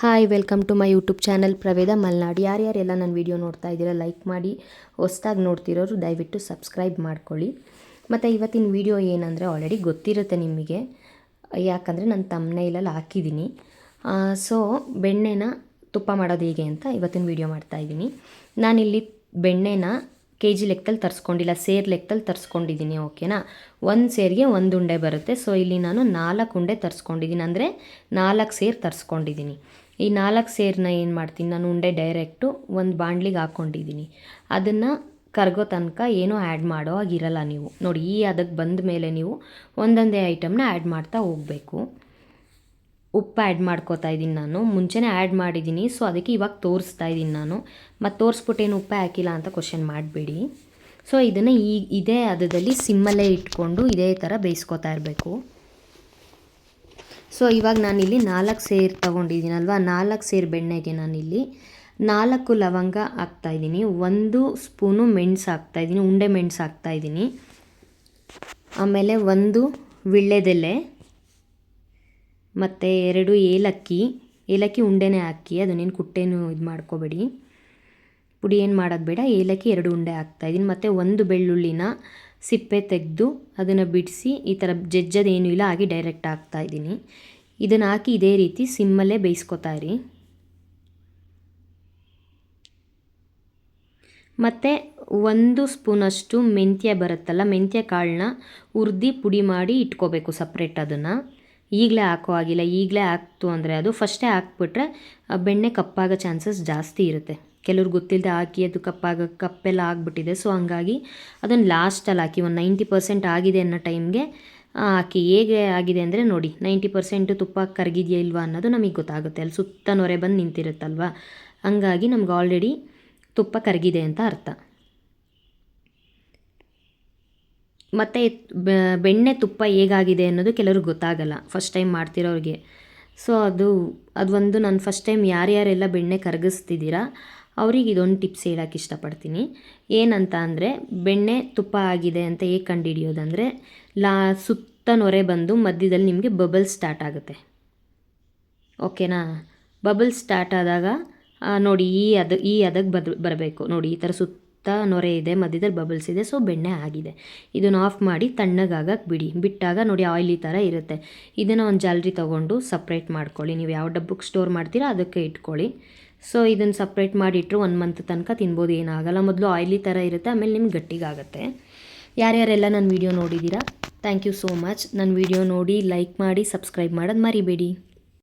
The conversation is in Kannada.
Hi welcome to my YouTube channel Praveda Malnad. ಯಾರ್ಯಾರೆಲ್ಲ ನನ್ನ ವೀಡಿಯೋ ನೋಡ್ತಾ ಇದ್ದೀರಾ ಲೈಕ್ ಮಾಡಿ, ಹೊಸ್ದಾಗಿ ನೋಡ್ತಿರೋರು ದಯವಿಟ್ಟು ಸಬ್ಸ್ಕ್ರೈಬ್ ಮಾಡ್ಕೊಳ್ಳಿ. ಮತ್ತು ಇವತ್ತಿನ ವೀಡಿಯೋ ಏನಂದರೆ ಆಲ್ರೆಡಿ ಗೊತ್ತಿರುತ್ತೆ ನಿಮಗೆ, ಯಾಕಂದರೆ ನಾನು ತಮ್ನೈಲಲ್ಲಿ ಹಾಕಿದ್ದೀನಿ. ಸೊ ಬೆಣ್ಣೆನ ತುಪ್ಪ ಮಾಡೋದು ಹೇಗೆ ಅಂತ ಇವತ್ತಿನ ವೀಡಿಯೋ ಮಾಡ್ತಾಯಿದ್ದೀನಿ. ನಾನಿಲ್ಲಿ ಬೆಣ್ಣೆನ KG ಲೆಕ್ಕದಲ್ಲಿ ತರಿಸ್ಕೊಂಡಿಲ್ಲ, ಸೇರ್ ಲೆಕ್ಕದಲ್ಲಿ ತರಿಸ್ಕೊಂಡಿದ್ದೀನಿ. ಓಕೆನಾ, ಒಂದು ಸೇರಿಗೆ ಒಂದು ಉಂಡೆ ಬರುತ್ತೆ. ಸೊ ಇಲ್ಲಿ ನಾನು 4 ಉಂಡೆ ತರಿಸ್ಕೊಂಡಿದ್ದೀನಿ, ಅಂದರೆ 4 ಸೇರು ತರಿಸ್ಕೊಂಡಿದ್ದೀನಿ. ಈ 4 ಸೇರನ್ನ ಏನು ಮಾಡ್ತೀನಿ ನಾನು, ಉಂಡೆ ಡೈರೆಕ್ಟು ಒಂದು ಬಾಣಲಿಗೆ ಹಾಕ್ಕೊಂಡಿದ್ದೀನಿ. ಅದನ್ನು ಕರಗೋ ತನಕ ಏನೂ ಆ್ಯಡ್ ಮಾಡೋ ಆಗಿರಲ್ಲ. ನೀವು ನೋಡಿ, ಈ ಅದಕ್ಕೆ ಬಂದ ಮೇಲೆ ನೀವು ಒಂದೊಂದೇ ಐಟಮ್ನ ಆ್ಯಡ್ ಮಾಡ್ತಾ ಹೋಗಬೇಕು. ಉಪ್ಪು ಆ್ಯಡ್ ಮಾಡ್ಕೋತಾ ಇದ್ದೀನಿ, ನಾನು ಮುಂಚೆನೇ ಆ್ಯಡ್ ಮಾಡಿದ್ದೀನಿ. ಸೊ ಅದಕ್ಕೆ ಇವಾಗ ತೋರಿಸ್ತಾ ಇದ್ದೀನಿ ನಾನು. ಮತ್ತು ತೋರಿಸ್ಬಿಟ್ಟು ಏನು ಉಪ್ಪೇ ಹಾಕಿಲ್ಲ ಅಂತ ಕ್ವಶನ್ ಮಾಡಬೇಡಿ. ಸೊ ಇದನ್ನು ಇದೇ ಹದದಲ್ಲಿ ಸಿಮ್ಮಲ್ಲೇ ಇಟ್ಕೊಂಡು ಇದೇ ಥರ ಬೇಯಿಸ್ಕೊತಾ ಇರಬೇಕು. ಸೊ ಇವಾಗ ನಾನಿಲ್ಲಿ 4 ಸೇರು ತೊಗೊಂಡಿದ್ದೀನಲ್ವ, 4 ಸೇರು ಬೆಣ್ಣೆಗೆ ನಾನಿಲ್ಲಿ 4 ಲವಂಗ ಹಾಕ್ತಾಯಿದ್ದೀನಿ, 1 ಸ್ಪೂನು ಮೆಣಸು ಹಾಕ್ತಾಯಿದ್ದೀನಿ, ಉಂಡೆ ಮೆಣಸು ಹಾಕ್ತಾಯಿದ್ದೀನಿ. ಆಮೇಲೆ 1 ವೀಳ್ಯದೆಲೆ ಮತ್ತು 2 ಏಲಕ್ಕಿ ಉಂಡೆನೇ ಹಾಕಿ, ಅದನ್ನೇನು ಕುಟ್ಟೇನು ಇದು ಮಾಡ್ಕೋಬೇಡಿ, ಪುಡಿ ಏನು ಮಾಡೋದು ಬೇಡ. ಏಲಕ್ಕಿ 2 ಉಂಡೆ ಹಾಕ್ತಾಯಿದ್ದೀನಿ. ಮತ್ತು 1 ಬೆಳ್ಳುಳ್ಳಿನ ಸಿಪ್ಪೆ ತೆಗೆದು ಅದನ್ನು ಬಿಡಿಸಿ ಈ ಥರ ಜಜ್ಜೋದೇನೂ ಇಲ್ಲ, ಹಾಗೆ ಡೈರೆಕ್ಟ್ ಹಾಕ್ತಾಯಿದ್ದೀನಿ. ಇದನ್ನು ಹಾಕಿ ಇದೇ ರೀತಿ ಸಿಮ್ಮಲ್ಲೇ ಬೇಯಿಸ್ಕೊತಾ ಇರಿ. ಮತ್ತು 1 ಸ್ಪೂನಷ್ಟು ಮೆಂತ್ಯ ಬರುತ್ತಲ್ಲ, ಮೆಂತ್ಯ ಕಾಳನ್ನ ಹುರಿದು ಪುಡಿ ಮಾಡಿ ಇಟ್ಕೋಬೇಕು ಸಪ್ರೇಟ್. ಅದನ್ನು ಈಗಲೇ ಹಾಕೋ ಆಗಿಲ್ಲ, ಈಗಲೇ ಹಾಕ್ತು ಅಂದರೆ ಅದು ಫಸ್ಟೇ ಹಾಕ್ಬಿಟ್ರೆ ಬೆಣ್ಣೆ ಕಪ್ಪಾಗೋ ಚಾನ್ಸಸ್ ಜಾಸ್ತಿ ಇರುತ್ತೆ. ಕೆಲವ್ರು ಗೊತ್ತಿಲ್ಲದೆ ಹಾಕಿ ಅದು ಕಪ್ಪೆಲ್ಲ ಆಗಿಬಿಟ್ಟಿದೆ. ಸೊ ಹಂಗಾಗಿ ಅದನ್ನು ಲಾಸ್ಟಲ್ಲಿ ಹಾಕಿ, ಒಂದು 90% ಆಗಿದೆ ಅನ್ನೋ ಟೈಮ್ಗೆ ಹಾಕಿ. ಹೇಗೆ ಆಗಿದೆ ಅಂದರೆ ನೋಡಿ, 90% ತುಪ್ಪ ಕರಗಿದೆಯಾ ಇಲ್ವಾ ಅನ್ನೋದು ನಮಗೆ ಗೊತ್ತಾಗುತ್ತೆ. ಅಲ್ಲಿ ಸುತ್ತ ನೊರೆ ಬಂದು ನಿಂತಿರುತ್ತಲ್ವ, ಹಂಗಾಗಿ ನಮ್ಗೆ ಆಲ್ರೆಡಿ ತುಪ್ಪ ಕರಗಿದೆ ಅಂತ ಅರ್ಥ. ಮತ್ತು ಬೆಣ್ಣೆ ತುಪ್ಪ ಹೇಗಾಗಿದೆ ಅನ್ನೋದು ಕೆಲವ್ರಿಗೆ ಗೊತ್ತಾಗಲ್ಲ, ಫಸ್ಟ್ ಟೈಮ್ ಮಾಡ್ತಿರೋರಿಗೆ. ಸೊ ಅದೊಂದು ನಾನು ಫಸ್ಟ್ ಟೈಮ್ ಯಾರ್ಯಾರೆಲ್ಲ ಬೆಣ್ಣೆ ಕರಗಿಸ್ತಿದ್ದೀರಾ ಅವ್ರಿಗೆ ಇದೊಂದು ಟಿಪ್ಸ್ ಹೇಳೋಕ್ಕೆ ಇಷ್ಟಪಡ್ತೀನಿ. ಏನಂತ ಅಂದರೆ, ಬೆಣ್ಣೆ ತುಪ್ಪ ಆಗಿದೆ ಅಂತ ಹೇಗೆ ಕಂಡುಹಿಡಿಯೋದಂದರೆ, ಸುತ್ತ ನೊರೆ ಬಂದು ಮಧ್ಯದಲ್ಲಿ ನಿಮಗೆ ಬಬಲ್ ಸ್ಟಾರ್ಟ್ ಆಗುತ್ತೆ. ಓಕೆನಾ, ಬಬಲ್ ಸ್ಟಾರ್ಟ್ ಆದಾಗ ನೋಡಿ ಈ ಅದಕ್ಕೆ ಬರಬೇಕು. ನೋಡಿ, ಈ ಥರ ಸುತ್ತ ನೊರೆ ಇದೆ, ಮಧ್ಯದಲ್ಲಿ ಬಬಲ್ಸ್ ಇದೆ. ಸೊ ಬೆಣ್ಣೆ ಆಗಿದೆ. ಇದನ್ನು ಆಫ್ ಮಾಡಿ ತಣ್ಣಗಾಗಕ್ಕೆ ಬಿಟ್ಟಾಗ ನೋಡಿ ಆಯಿಲ್ ಈ ಥರ ಇರುತ್ತೆ. ಇದನ್ನು ಒಂದು ಜಾಲರಿ ತೊಗೊಂಡು ಸಪ್ರೇಟ್ ಮಾಡ್ಕೊಳ್ಳಿ. ನೀವು ಯಾವ ಡಬ್ಬಕ್ಕೆ ಸ್ಟೋರ್ ಮಾಡ್ತೀರಾ ಅದಕ್ಕೆ ಇಟ್ಕೊಳ್ಳಿ. ಸೊ ಇದನ್ನು ಸಪ್ರೇಟ್ ಮಾಡಿಟ್ರು 1 ಮಂತ್ ತನಕ ತಿನ್ಬೋದು, ಏನಾಗಲ್ಲ. ಮೊದಲು ಆಯಿಲಿ ಥರ ಇರುತ್ತೆ, ಆಮೇಲೆ ನಿಮ್ಗೆ ಗಟ್ಟಿಗಾಗುತ್ತೆ. ಯಾರ್ಯಾರೆಲ್ಲ ನನ್ನ ವೀಡಿಯೋ ನೋಡಿದ್ದೀರಾ ಥ್ಯಾಂಕ್ ಯು ಸೋ ಮಚ್. ನನ್ನ ವೀಡಿಯೋ ನೋಡಿ ಲೈಕ್ ಮಾಡಿ, ಸಬ್ಸ್ಕ್ರೈಬ್ ಮಾಡೋದು ಮರಿಬೇಡಿ.